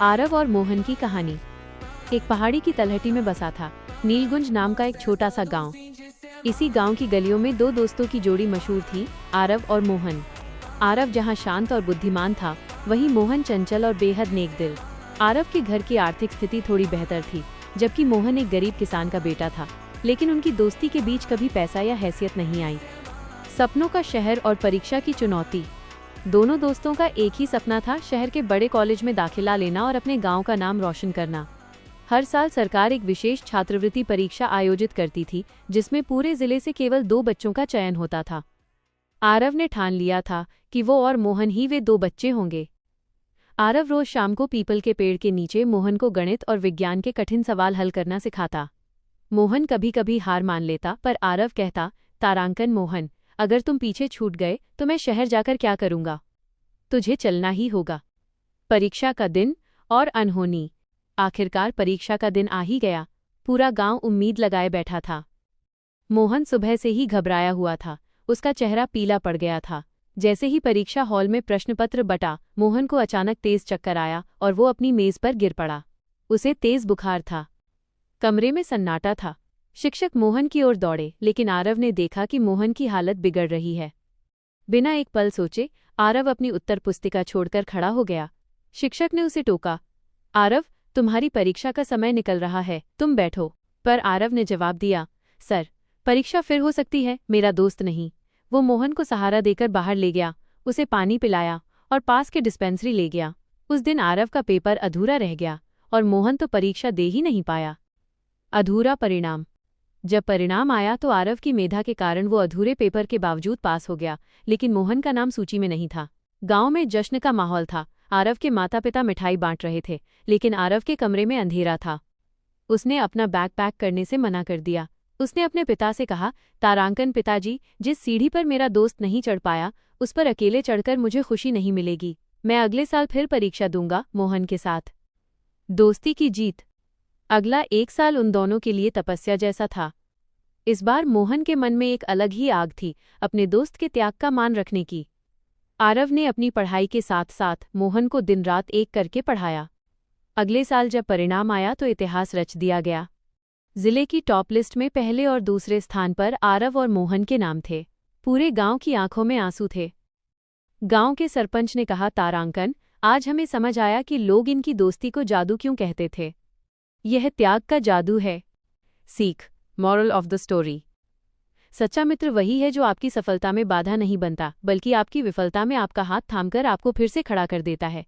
आरव और मोहन की कहानी। एक पहाड़ी की तलहटी में बसा था नीलगुंज नाम का एक छोटा सा गांव। इसी गांव की गलियों में दो दोस्तों की जोड़ी मशहूर थी, आरव और मोहन। आरव जहां शांत और बुद्धिमान था, वहीं मोहन चंचल और बेहद नेक दिल। आरव के घर की आर्थिक स्थिति थोड़ी बेहतर थी, जबकि मोहन एक गरीब किसान का बेटा था। लेकिन उनकी दोस्ती के बीच कभी पैसा या हैसियत नहीं आई। सपनों का शहर और परीक्षा की चुनौती। दोनों दोस्तों का एक ही सपना था, शहर के बड़े कॉलेज में दाखिला लेना और अपने गांव का नाम रोशन करना। हर साल सरकार एक विशेष छात्रवृत्ति परीक्षा आयोजित करती थी, जिसमें पूरे जिले से केवल 2 बच्चों का चयन होता था। आरव ने ठान लिया था कि वो और मोहन ही वे 2 बच्चे होंगे। आरव रोज शाम को पीपल के पेड़ के नीचे मोहन को गणित और विज्ञान के कठिन सवाल हल करना सिखाता। मोहन कभी कभी हार मान लेता, पर आरव कहता, तारांकन मोहन, अगर तुम पीछे छूट गए तो मैं शहर जाकर क्या करूंगा? तुझे चलना ही होगा। परीक्षा का दिन और अनहोनी। आखिरकार परीक्षा का दिन आ ही गया। पूरा गांव उम्मीद लगाए बैठा था। मोहन सुबह से ही घबराया हुआ था, उसका चेहरा पीला पड़ गया था। जैसे ही परीक्षा हॉल में प्रश्नपत्र बटा, मोहन को अचानक तेज चक्कर आया और वो अपनी मेज पर गिर पड़ा। उसे तेज बुखार था। कमरे में सन्नाटा था। शिक्षक मोहन की ओर दौड़े, लेकिन आरव ने देखा कि मोहन की हालत बिगड़ रही है। बिना एक पल सोचे आरव अपनी उत्तर पुस्तिका छोड़कर खड़ा हो गया। शिक्षक ने उसे टोका, आरव, तुम्हारी परीक्षा का समय निकल रहा है, तुम बैठो। पर आरव ने जवाब दिया, सर, परीक्षा फिर हो सकती है, मेरा दोस्त नहीं। वो मोहन को सहारा देकर बाहर ले गया, उसे पानी पिलाया और पास के डिस्पेंसरी ले गया। उस दिन आरव का पेपर अधूरा रह गया और मोहन तो परीक्षा दे ही नहीं पाया। अधूरा परिणाम। जब परिणाम आया तो आरव की मेधा के कारण वो अधूरे पेपर के बावजूद पास हो गया, लेकिन मोहन का नाम सूची में नहीं था। गांव में जश्न का माहौल था। आरव के माता पिता मिठाई बांट रहे थे, लेकिन आरव के कमरे में अंधेरा था। उसने अपना बैग पैक करने से मना कर दिया। उसने अपने पिता से कहा, तारांकन पिताजी, जिस सीढ़ी पर मेरा दोस्त नहीं चढ़ पाया, उस पर अकेले चढ़कर मुझे खुशी नहीं मिलेगी। मैं अगले साल फिर परीक्षा दूंगा मोहन के साथ। दोस्ती की जीत। अगला 1 साल उन दोनों के लिए तपस्या जैसा था। इस बार मोहन के मन में एक अलग ही आग थी, अपने दोस्त के त्याग का मान रखने की। आरव ने अपनी पढ़ाई के साथ साथ मोहन को दिन रात एक करके पढ़ाया। अगले साल जब परिणाम आया तो इतिहास रच दिया गया। जिले की टॉप लिस्ट में पहले और दूसरे स्थान पर आरव और मोहन के नाम थे। पूरे गांव की आंखों में आंसू थे। गांव के सरपंच ने कहा, तारांकन, आज हमें समझ आया कि लोग इनकी दोस्ती को जादू क्यों कहते थे। यह त्याग का जादू है। सीख, मॉरल ऑफ द स्टोरी। सच्चा मित्र वही है जो आपकी सफलता में बाधा नहीं बनता, बल्कि आपकी विफलता में आपका हाथ थामकर आपको फिर से खड़ा कर देता है।